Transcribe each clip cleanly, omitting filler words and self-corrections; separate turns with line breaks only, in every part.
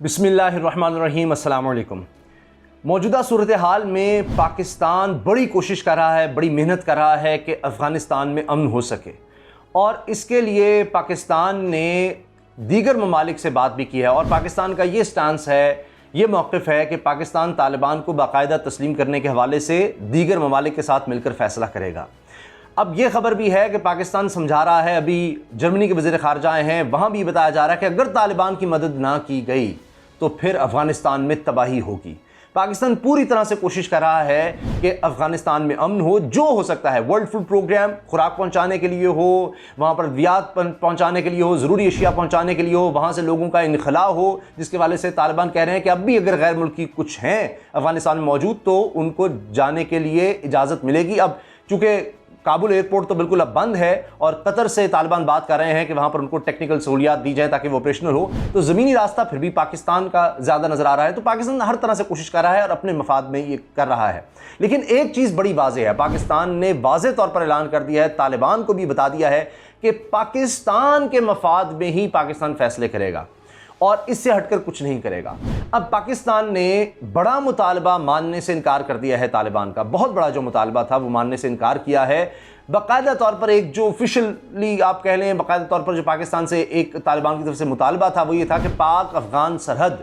बिस्मिल्लाहिर्रहमानिर्रहीम, अस्सलाम वालेकुम। मौजूदा सूरत हाल में पाकिस्तान बड़ी कोशिश कर रहा है, बड़ी मेहनत कर रहा है कि अफ़गानिस्तान में अमन हो सके, और इसके लिए पाकिस्तान ने दीगर ममालिक से बात भी की है। और पाकिस्तान का ये स्टांस है, ये मौक़िफ़ है कि पाकिस्तान तालिबान को बाकायदा तस्लीम करने के हवाले से दीगर ममालिक के साथ मिलकर फ़ैसला करेगा। अब ये ख़बर भी है कि पाकिस्तान समझा रहा है, अभी जर्मनी के वज़ीर ख़ारजा आए हैं, वहाँ भी बताया जा रहा है कि अगर तालिबान की मदद ना की गई तो फिर अफ़गानिस्तान में तबाही होगी। पाकिस्तान पूरी तरह से कोशिश कर रहा है कि अफ़गानिस्तान में अमन हो, जो हो सकता है। वर्ल्ड फूड प्रोग्राम खुराक पहुंचाने के लिए हो, वहाँ पर अद्वियात पहुंचाने के लिए हो, ज़रूरी अशिया पहुंचाने के लिए हो, वहाँ से लोगों का इनखला हो, जिसके वाले से तालिबान कह रहे हैं कि अब भी अगर गैर मुल्की कुछ हैं अफ़गानिस्तान में मौजूद तो उनको जाने के लिए इजाज़त मिलेगी। अब चूँकि काबुल एयरपोर्ट तो बिल्कुल अब बंद है और कतर से तालिबान बात कर रहे हैं कि वहाँ पर उनको टेक्निकल सहूलियात दी जाए ताकि वो ऑपरेशनल हो, तो ज़मीनी रास्ता फिर भी पाकिस्तान का ज़्यादा नज़र आ रहा है। तो पाकिस्तान हर तरह से कोशिश कर रहा है और अपने मफाद में ये कर रहा है। लेकिन एक चीज़ बड़ी वाज़ेह है, पाकिस्तान ने वाज़ेह तौर पर ऐलान कर दिया है, तालिबान को भी बता दिया है कि पाकिस्तान के मफाद में ही पाकिस्तान फ़ैसले करेगा और इससे हटकर कुछ नहीं करेगा। अब पाकिस्तान ने बड़ा मुतालबा मानने से इनकार कर दिया है, तालिबान का बहुत बड़ा जो मुतालबा था वो मानने से इनकार किया है। बाकायदा तौर पर एक जो ऑफिशियली आप कह लें, बाकायदा तौर पर जो पाकिस्तान से एक तालिबान की तरफ से मुतालबा था वो ये था कि पाक अफगान सरहद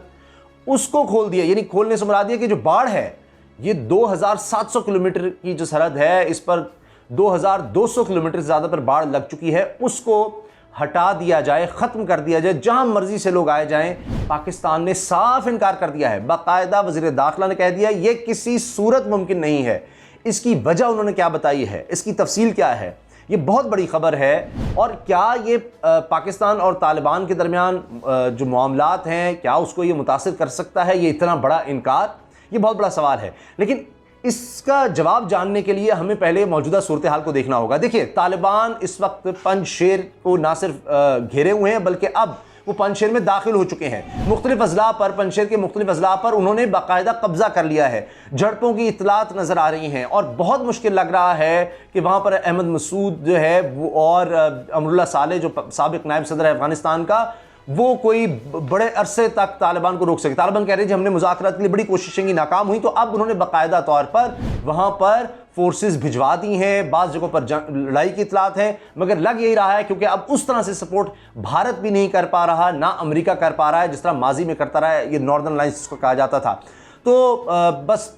उसको खोल दिया। यानी खोलने से मुराद ये कि जो बाढ़ है, ये 2700 किलोमीटर की जो सरहद है, इस पर 2200 किलोमीटर से ज़्यादा पर बाढ़ लग चुकी है, उसको हटा दिया जाए, ख़त्म कर दिया जाए, जहां मर्जी से लोग आए जाएं। पाकिस्तान ने साफ इनकार कर दिया है। बाकायदा वज़ीर दाखिला ने कह दिया ये किसी सूरत मुमकिन नहीं है। इसकी वजह उन्होंने क्या बताई है, इसकी तफसील क्या है, ये बहुत बड़ी खबर है। और क्या ये पाकिस्तान और तालिबान के दरमियान जो मामलात हैं, क्या उसको ये मुतासिर कर सकता है, ये इतना बड़ा इनकार? ये बहुत बड़ा सवाल है। लेकिन इसका जवाब जानने के लिए हमें पहले मौजूदा सूरत हाल को देखना होगा। देखिए, तालिबान इस वक्त पंजशेर को ना सिर्फ घेरे हुए हैं बल्कि अब वो पंजशेर में दाखिल हो चुके हैं। मुख्तलिफ अजला पर, पंजशेर के मुख्तलिफ अजला पर उन्होंने बाकायदा कब्जा कर लिया है। झड़पों की इतलात नज़र आ रही हैं और बहुत मुश्किल लग रहा है कि वहाँ पर अहमद मसूद जो है वो और अमरुल्लाह साले जो साबिक नायब सदर है अफगानिस्तान का, वो कोई बड़े अरसे तक तालिबान को रोक सके। तालिबान कह रहे हैं कि हमने मुज़ाकरात के लिए बड़ी कोशिशें की, नाकाम हुई, तो अब उन्होंने बाकायदा तौर पर वहाँ पर फोर्सेस भिजवा दी हैं। बाज़ जगहों पर लड़ाई की इतलात है, मगर लग यही रहा है क्योंकि अब उस तरह से सपोर्ट भारत भी नहीं कर पा रहा, ना अमेरिका कर पा रहा है जिस तरह माजी में करता रहा है, ये नॉर्दर्न लाइन्स जिसको कहा जाता था। तो बस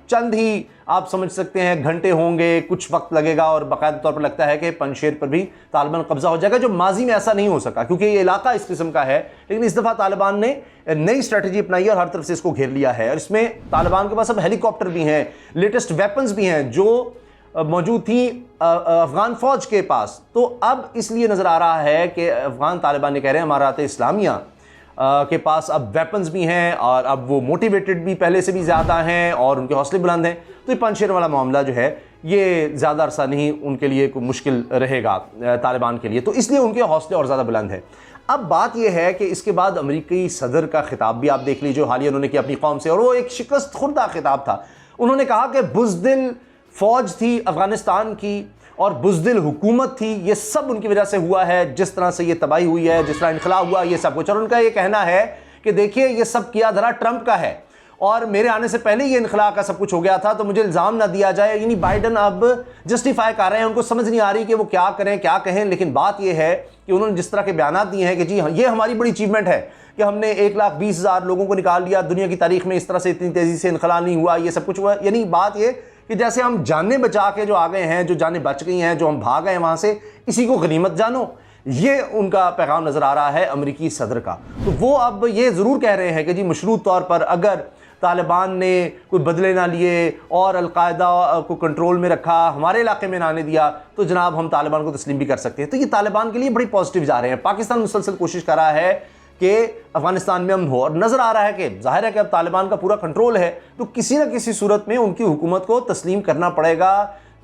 चंद ही आप समझ सकते हैं घंटे होंगे, कुछ वक्त लगेगा और बाकायदा तौर पर लगता है कि पंजशेर पर भी तालिबान कब्जा हो जाएगा, जो माजी में ऐसा नहीं हो सका क्योंकि ये इलाका इस किस्म का है। लेकिन इस दफ़ा तालिबान ने नई स्ट्रेटजी अपनाई और हर तरफ से इसको घेर लिया है। और इसमें तालिबान के पास अब हेलीकॉप्टर भी हैं, लेटेस्ट वेपन्स भी हैं जो मौजूद थी अफगान फ़ौज के पास। तो अब इसलिए नज़र आ रहा है कि अफगान तालिबान ने कह रहे हैं इमारात इस्लामिया के पास अब वेपन्स भी हैं और अब वो मोटिवेटेड भी पहले से भी ज़्यादा हैं और उनके हौसले बुलंद हैं। तो ये पंजशेर वाला मामला जो है ये ज़्यादा अरसा नहीं उनके लिए कोई मुश्किल रहेगा तालिबान के लिए, तो इसलिए उनके हौसले और ज़्यादा बुलंद हैं। अब बात यह है कि इसके बाद अमेरिकी सदर का खिताब भी आप देख लीजिए, हालिया उन्होंने किया अपनी कौम से, और वो एक शिकस्त खुर्दा खिताब था। उन्होंने कहा कि बुज़दिल फ़ौज थी अफ़गानिस्तान की और बुज़दिल हुकूमत थी, ये सब उनकी वजह से हुआ है, जिस तरह से ये तबाही हुई है, जिस तरह इनखला हुआ, ये सब कुछ। और उनका ये कहना है कि देखिए ये सब किया धरा ट्रंप का है और मेरे आने से पहले ये इनखला का सब कुछ हो गया था, तो मुझे इल्ज़ाम ना दिया जाए। यानी बाइडन अब जस्टिफाई कर रहे हैं, उनको समझ नहीं आ रही कि वो क्या करें क्या कहें। लेकिन बात ये है कि उन्होंने जिस तरह के बयान दिए हैं कि जी ये हमारी बड़ी अचीवमेंट है कि हमने 1,20,000 लोगों को निकाल लिया, दुनिया की तारीख में इस तरह से इतनी तेज़ी से इनखला नहीं हुआ, ये सब कुछ हुआ। यानी बात ये कि जैसे हम जानें बचा के जो आ गए हैं, जो जानें बच गई हैं, जो हम भाग गए वहाँ से, इसी को गनीमत जानो, ये उनका पैगाम नज़र आ रहा है अमेरिकी सदर का। तो वो अब ये ज़रूर कह रहे हैं कि जी मशरूत तौर पर अगर तालिबान ने कोई बदले ना लिए और अलकायदा को कंट्रोल में रखा, हमारे इलाके में ना आने दिया, तो जनाब हम तालिबान को तस्लीम भी कर सकते हैं। तो ये तालिबान के लिए बड़ी पॉजिटिव जा रहे हैं। पाकिस्तान मुसलसल कोशिश कर रहा है कि अफगानिस्तान में अमन हो और नज़र आ रहा है कि जाहिर है कि अब तालिबान का पूरा कंट्रोल है, तो किसी न किसी सूरत में उनकी हुकूमत को तस्लीम करना पड़ेगा,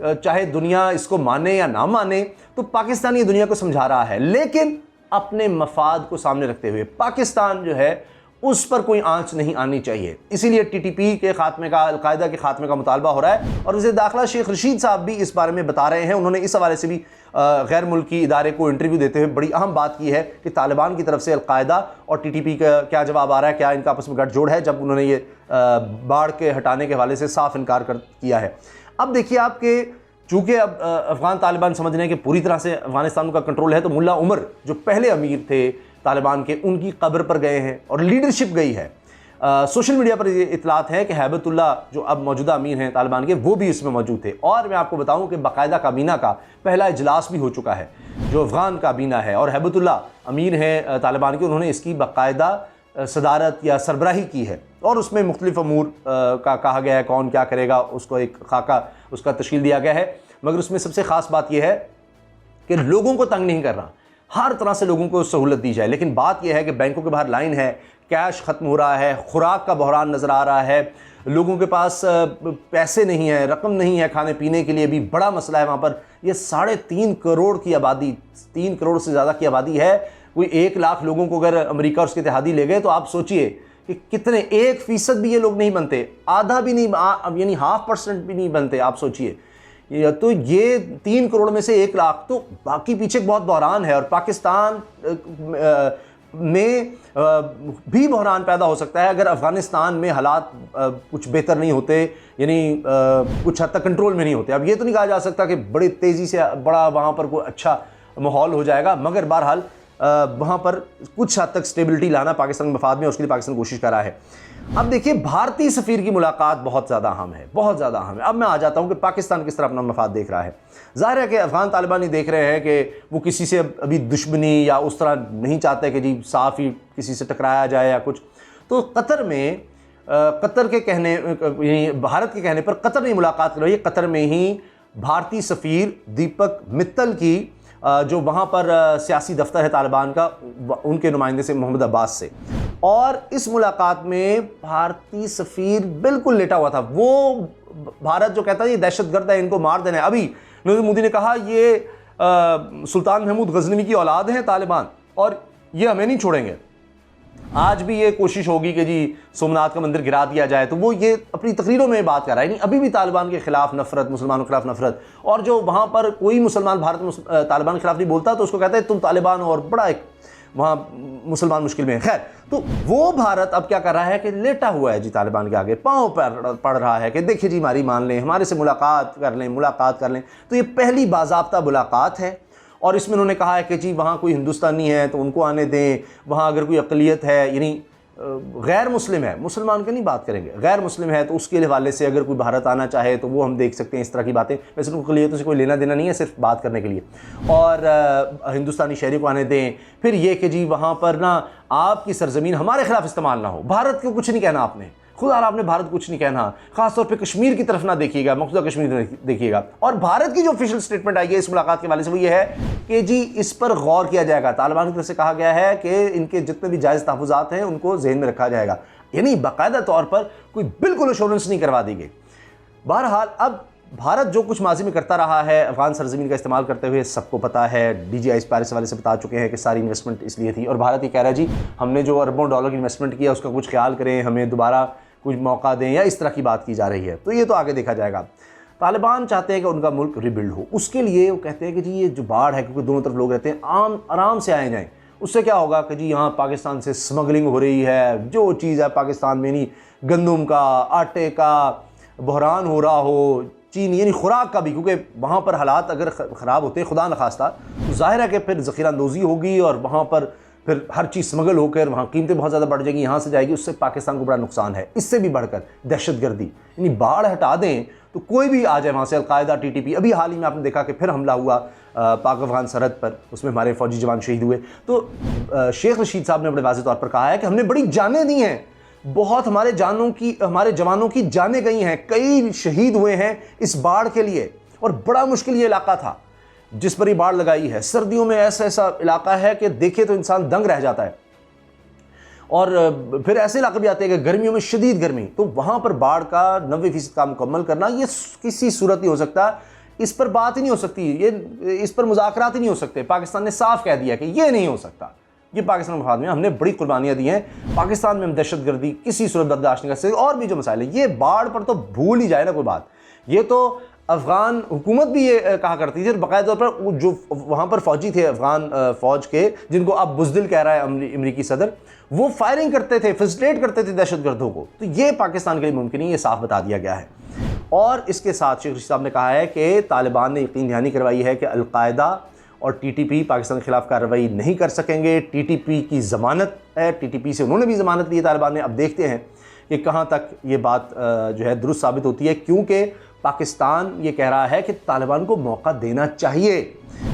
चाहे दुनिया इसको माने या ना माने। तो पाकिस्तान ये दुनिया को समझा रहा है, लेकिन अपने मफाद को सामने रखते हुए। पाकिस्तान जो है उस पर कोई आंच नहीं आनी चाहिए। इसीलिए टीटीपी के खात्मे का, अलकायदा के खात्मे का मुतालबा हो रहा है। और वज़ीर दाखिला शेख रशीद साहब भी इस बारे में बता रहे हैं। उन्होंने इस हवाले से भी गैर मुल्की इदारे को इंटरव्यू देते हुए बड़ी अहम बात की है कि तालिबान की तरफ से अलकायदा और टीटीपी का क्या जवाब आ रहा है, क्या इनका आपस में गठजोड़ है, जब उन्होंने ये बाढ़ के हटाने के हवाले से साफ इनकार किया है। अब देखिए आपके, चूँकि अब अफ़गान तालिबान समझ रहे हैं कि पूरी तरह से अफ़गानिस्तान का कंट्रोल है, तो मुल्ला उमर जो पहले अमीर थे तालिबान के, उनकी कब्र पर गए हैं और लीडरशिप गई है। सोशल मीडिया पर ये इतलात है कि हैबतुल्लाह जो अब मौजूदा अमीर हैं तालिबान के, वो भी इसमें मौजूद थे। और मैं आपको बताऊं कि बाकायदा काबीना का पहला इजलास भी हो चुका है, जो अफ़गान काबीना है, और हैबतुल्लाह अमीर हैं तालिबान के, उन्होंने इसकी बाकायदा सदारत या सरबराही की है। और उसमें मुख्तलिफ अमूर का कहा गया है, कौन क्या करेगा, उसको एक खाका उसका तश्कील दिया गया है। मगर उसमें सबसे ख़ास बात यह है कि लोगों को तंग नहीं करना, हर तरह से लोगों को सहूलत दी जाए। लेकिन बात यह है कि बैंकों के बाहर लाइन है, कैश ख़त्म हो रहा है, खुराक का बहरान नज़र आ रहा है, लोगों के पास पैसे नहीं है, रकम नहीं है, खाने पीने के लिए भी बड़ा मसला है वहाँ पर। ये 3.5 करोड़ की आबादी, 3 करोड़ से ज़्यादा की आबादी है। कोई 1 लाख लोगों को अगर अमेरिका और उसके इत्तेहादी ले गए तो आप सोचिए कि कितने, 1% भी ये लोग नहीं बनते, आधा भी नहीं, यानी 0.5% भी नहीं बनते। आप सोचिए, तो ये 3 करोड़ में से 1 लाख, तो बाकी पीछे बहुत बहरान है। और पाकिस्तान में भी बहरान पैदा हो सकता है अगर अफ़गानिस्तान में हालात कुछ बेहतर नहीं होते, यानी कुछ हद तक कंट्रोल में नहीं होते। अब ये तो नहीं कहा जा सकता कि बड़ी तेज़ी से बड़ा वहाँ पर कोई अच्छा माहौल हो जाएगा, मगर बहरहाल वहाँ पर कुछ हद तक स्टेबिलिटी लाना पाकिस्तान के मफाद में, उसके लिए पाकिस्तान कोशिश कर रहा है। अब देखिए, भारतीय सफ़ीर की मुलाकात बहुत ज़्यादा अहम है, बहुत ज़्यादा अहम है। अब मैं आ जाता हूँ कि पाकिस्तान किस तरह अपना मफाद देख रहा है। ज़ाहिर है कि अफ़गान तालिबान ये देख रहे हैं कि वो किसी से अभी दुश्मनी या उस तरह नहीं चाहते कि जी साफ़ ही किसी से टकराया जाए या कुछ। तो कतर में, कतर के कहने, भारत के कहने पर कतर ने मुलाकात कर रही है। कतर में ही भारतीय सफ़ीर दीपक मित्तल की, जो वहाँ पर सियासी दफ्तर है तालिबान का, उनके नुमाइंदे से मोहम्मद अब्बास से, और इस मुलाकात में भारतीय सफ़ीर बिल्कुल लेटा हुआ था। वो भारत जो कहता है ये दहशतगर्द है, इनको मार देना है। अभी नरेंद्र मोदी ने कहा ये सुल्तान महमूद गजनवी की औलाद हैं तालिबान, और ये हमें नहीं छोड़ेंगे। आज भी ये कोशिश होगी कि जी सोमनाथ का मंदिर गिरा दिया जाए, तो वो ये अपनी तकरीरों में बात कर रहा है। नहीं, अभी भी तालिबान के खिलाफ नफरत, मुसलमानों के खिलाफ नफरत। और जो वहाँ पर कोई मुसलमान भारत में तालिबान के खिलाफ नहीं बोलता तो उसको कहता है तुम तालिबान हो, और बड़ा एक वहाँ मुसलमान मुश्किल में है। खैर, तो वो भारत अब क्या कर रहा है कि लेटा हुआ है जी तालिबान के आगे, पाँव पर पड़ रहा है कि देखिए जी हमारी मान लें, हमारे से मुलाकात कर लें। तो ये पहली बाज़ाब्ता मुलाकात है। और इसमें उन्होंने कहा है कि जी वहाँ कोई हिंदुस्तानी है तो उनको आने दें, वहाँ अगर कोई अक़लियत है, यानी गैर मुस्लिम है, मुसलमान की नहीं बात करेंगे, गैर मुस्लिम है, तो उसके हवाले से अगर कोई भारत आना चाहे तो वो हम देख सकते हैं। इस तरह की बातें, वैसे उनको अक़लियतों से कोई लेना देना नहीं है, सिर्फ बात करने के लिए। और हिंदुस्तानी शहरी को आने दें। फिर ये कि जी वहाँ पर ना आपकी सरजमीन हमारे खिलाफ इस्तेमाल ना हो, भारत को कुछ नहीं कहना आपने, खुदा आपने भारत कुछ नहीं कहना, खासतौर पे कश्मीर की तरफ ना देखिएगा, मकसूदा कश्मीर देखिएगा। और भारत की जो ऑफिशियल स्टेटमेंट आई है इस मुलाकात के हवाले से वो ये है कि जी इस पर गौर किया जाएगा। तालिबान की तरफ से कहा गया है कि इनके जितने भी जायज़ तहफ़्फ़ुज़ात हैं उनको ज़हन में रखा जाएगा, यानी बाकायदा तौर पर कोई बिल्कुल एश्योरेंस नहीं करवा दी गई। बहरहाल अब भारत जो कुछ माजी में करता रहा है अफ़गान सरजमीन का इस्तेमाल करते हुए, सबको पता है। DGI इस पारिस वाले से बता चुके हैं कि सारी इन्वेस्टमेंट इसलिए थी, और भारत ये कह रहा है जी हमने जो अरबों डॉलर की इन्वेस्टमेंट किया उसका कुछ ख्याल करें, हमें दोबारा कुछ मौका दें, या इस तरह की बात की जा रही है। तो ये तो आगे देखा जाएगा। तालिबान चाहते हैं कि उनका मुल्क रिबिल्ड हो, उसके लिए वो कहते हैं कि जी ये जो बाढ़ है, क्योंकि दोनों तरफ लोग रहते हैं, आराम से आए जाएं। उससे क्या होगा कि जी यहाँ पाकिस्तान से स्मगलिंग हो रही है, जो चीज़ है पाकिस्तान में, नहीं गंदम का, आटे का बहरान हो रहा हो, चीन यानी खुराक का भी, क्योंकि वहाँ पर हालात अगर ख़राब होते हैं खुदा न खास्ता, तो जाहिर है कि फिर ज़ख़ीरा अंदोज़ी होगी और वहाँ पर फिर हर चीज़ स्मगल होकर वहाँ कीमतें बहुत ज़्यादा बढ़ जाएगी, यहाँ से जाएगी, उससे पाकिस्तान को बड़ा नुकसान है। इससे भी बढ़कर दहशतगर्दी, यानी बाढ़ हटा दें तो कोई भी आ जाए वहाँ से, अलकायदा, TTP। अभी हाल ही में आपने देखा कि फिर हमला हुआ पाक अफ़गान सरहद पर, उसमें हमारे फ़ौजी जवान शहीद हुए। तो शेख रशीद साहब ने बड़े वाज़ेह तौर पर कहा है कि हमने बड़ी जानें दी हैं, बहुत हमारे जवानों की जानें गई हैं, कई शहीद हुए हैं इस बाढ़ के लिए, और बड़ा मुश्किल ये इलाका था जिस पर ही बाढ़ लगाई है। सर्दियों में ऐसा इलाका है कि देखे तो इंसान दंग रह जाता है, और फिर ऐसे इलाके भी आते हैं कि गर्मियों में शदीद गर्मी, तो वहाँ पर बाढ़ का 90% काम मुकम्मल करना ये किसी सूरत नहीं हो सकता, इस पर बात ही नहीं हो सकती, ये इस पर मुज़ाकरात ही नहीं हो सकते। पाकिस्तान ने साफ कह दिया कि ये नहीं हो सकता, ये पाकिस्तान के मफाद में, हमने बड़ी कुर्बानियाँ दी हैं, पाकिस्तान में हम दहशतगर्दी किसी सूरत बर्दाश्त नहीं कर सकते। और भी जो मसाइल है, ये बाढ़ पर तो भूल ही जाए ना कोई बात, ये तो अफ़गान हुकूमत भी ये कहा करती थी, बाकायदा तौर पर जो वहाँ पर फ़ौजी थे अफ़गान फ़ौज के, जिनको अब बुज़दिल कह रहा है अमरीकी सदर, वो फायरिंग करते थे, फैसिलिटेट करते थे दहशतगर्दों को। तो ये पाकिस्तान के लिए मुमकिन नहीं, ये साफ बता दिया गया है। और इसके साथ शेख रशीद साहब ने कहा है कि तालिबान ने यकीन दहानी करवाई है कि अलकायदा और TTP पाकिस्तान के खिलाफ कार्रवाई नहीं कर सकेंगे। TTP की ज़मानत है, TTP से उन्होंने भी ज़मानत ली है तालिबान ने। अब देखते हैं कि कहाँ तक ये बात जो है दुरुस्त साबित होती है, क्योंकि पाकिस्तान ये कह रहा है कि तालिबान को मौका देना चाहिए,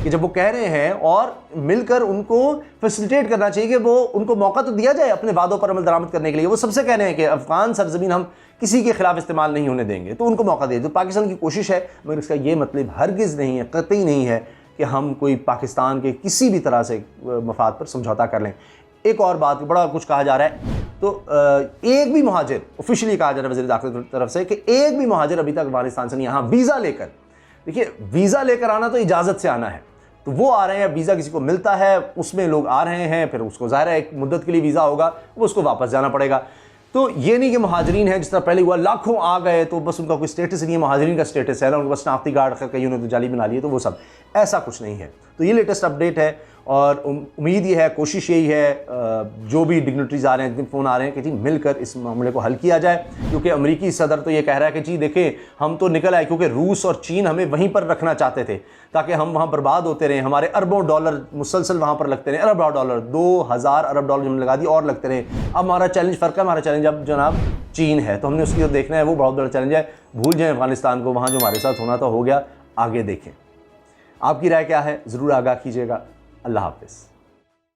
कि जब वो कह रहे हैं और मिलकर उनको फैसिलिटेट करना चाहिए कि वो उनको मौका तो दिया जाए अपने वादों पर अमल दरामद करने के लिए। वो सबसे कह रहे हैं कि अफ़गान सरजमीन हम किसी के खिलाफ इस्तेमाल नहीं होने देंगे, तो उनको मौका दे। तो पाकिस्तान की कोशिश है, मगर इसका ये मतलब हरगिज़ नहीं है, कतई नहीं है कि हम कोई पाकिस्तान के किसी भी तरह से मफाद पर समझौता कर लें। एक और बात, बड़ा कुछ कहा जा रहा है, तो एक भी मुहाजिर, ऑफिशियली कहा जा रहा है वज़ीर दाखिला की तरफ से कि एक भी मुहाजिर अभी तक अफगानिस्तान से नहीं, यहाँ वीज़ा लेकर, देखिए वीज़ा लेकर आना तो इजाज़त से आना है, तो वो आ रहे हैं, वीज़ा किसी को मिलता है, उसमें लोग आ रहे हैं, फिर उसको ज़ाहिर है एक मुद्दत के लिए वीज़ा होगा, वो उसको वापस जाना पड़ेगा। तो ये नहीं कि मुहाजिरीन है जिस तरह पहले हुआ, लाखों आ गए तो बस उनका कोई स्टेटस नहीं है, मुहाजिरीन का स्टेटस है ना, उनके पास शनाख्ती कार्ड कई उन्होंने तो जाली बना ली है, तो वो सब ऐसा कुछ नहीं है। तो ये लेटेस्ट अपडेट है और उम्मीद ये है, कोशिश यही है, जो भी डिग्निटरीज आ रहे हैं, फ़ोन आ रहे हैं कि जी मिलकर इस मामले को हल किया जाए। क्योंकि अमेरिकी सदर तो ये कह रहा है कि जी देखें हम तो निकल आए, क्योंकि रूस और चीन हमें वहीं पर रखना चाहते थे ताकि हम वहाँ बर्बाद होते रहें, हमारे अरबों डॉलर मुसलसल वहाँ पर लगते रहे, अरब डॉलर, 2000 अरब डॉलर हमने लगा दी और लगते रहे। अब हमारा चैलेंज फ़र्क है, हमारा चैलेंज अब जनाब चीन है, तो हमने उसकी तो देखना है, वो बहुत बड़ा चैलेंज है। भूल जाएँ अफगानिस्तान को, वहाँ जो हमारे साथ होना था हो गया, आगे देखें। आपकी राय क्या है ज़रूर आगाह कीजिएगा। अल्लाह हाफ़िज़।